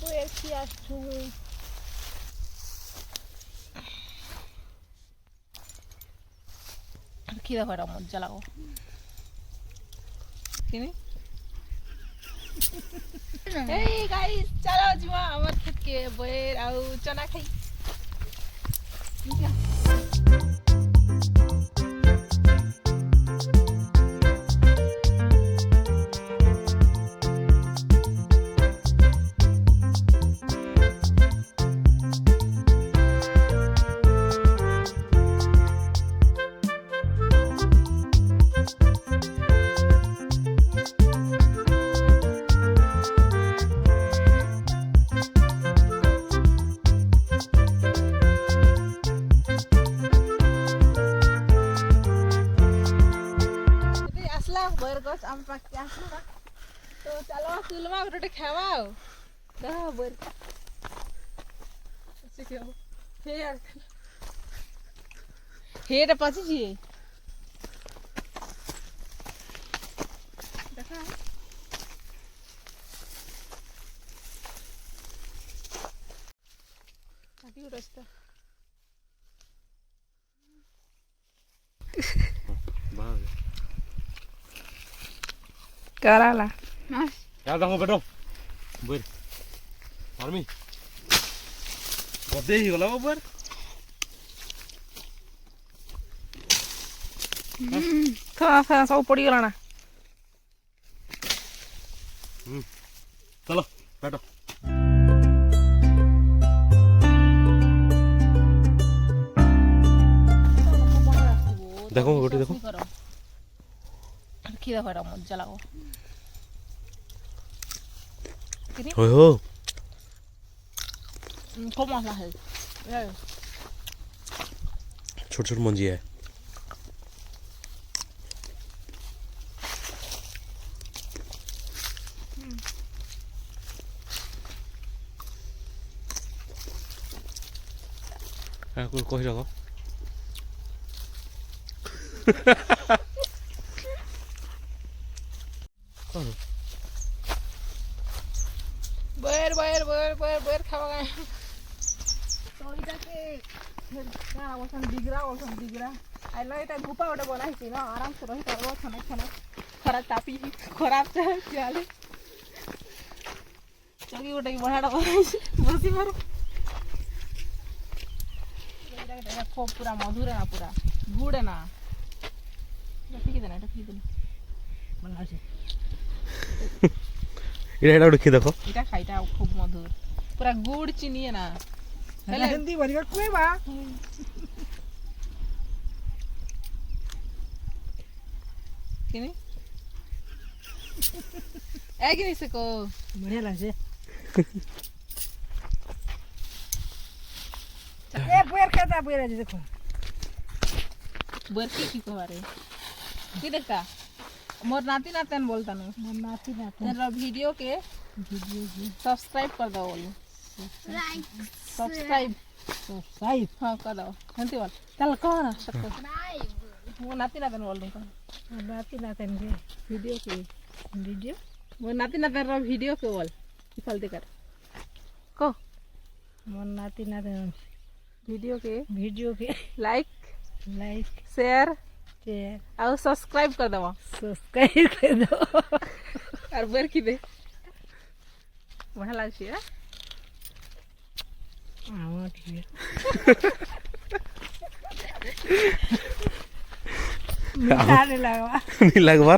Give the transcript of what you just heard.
বইয়ের কি আসছু কি দেখো এটা মজা লাগো কিনি এই গাইস চলো জিমা আমার থেকে বইয়ের আউ চনা খাই बरगस आम पाके आसला तो चलो सुलमा रोटे खावाओ तो बर सिक्यो हे यार हे रे पाछी छी देखा काटी रास्ता बाग कराला क्या देखो बेटो बोल आर्मी बदे ही गला ऊपर थोड़ा सब पड़ी गला ना चलो बैठो देखो गोटी देखो কি দেখো এটা মজা লাগো हो हो खूब मसला है छोट छोट मंजी है कोई रखो बर बर बर बर बर खावा गए तो इटाके का ओसन डिगरा आइलो এটা গুপা ওটা বনাইছি না আরাম से রহি পারবো খানা খানা খরা চাপি খরাপ চালে চকি ওটা কি বড়াটা বনাইছি বসি মারো এটা খুব পুরা মধুর না পুরা গুড় না এটা ঠিক আছে না এটা ঠিক আছে বনাইছি এটা উঠে দেখো এটা খাইটা খুব মধুর পুরা গুড় চিনি না হেলে হিন্দি বলিবা কইবা কিনি এক নিছে কো बढ़िया লাগছে এ বইয়ের খেতা বইয়ের আছে দেখো बर की कहरे की देखता मोर नाती नातन बोलता नु मन नाती नाती तेरा वीडियो के सब्सक्राइब कर दो बोलो सब्सक्राइब साहिब हां कर दो हंती बोल चल कौन सब्सक्राइब वो नाती नातन बोल दूंगा नाती नातन के वीडियो वो नाती नातन रा वीडियो के बोल की फलते कर को मन नाती नातन वीडियो के लाइक शेयर और सब्सक्राइब कर दो सब्सक्राइब कर दो और बर की दे बढ़ा लागछ है हां ठीक है नहीं लगवा नहीं लगवा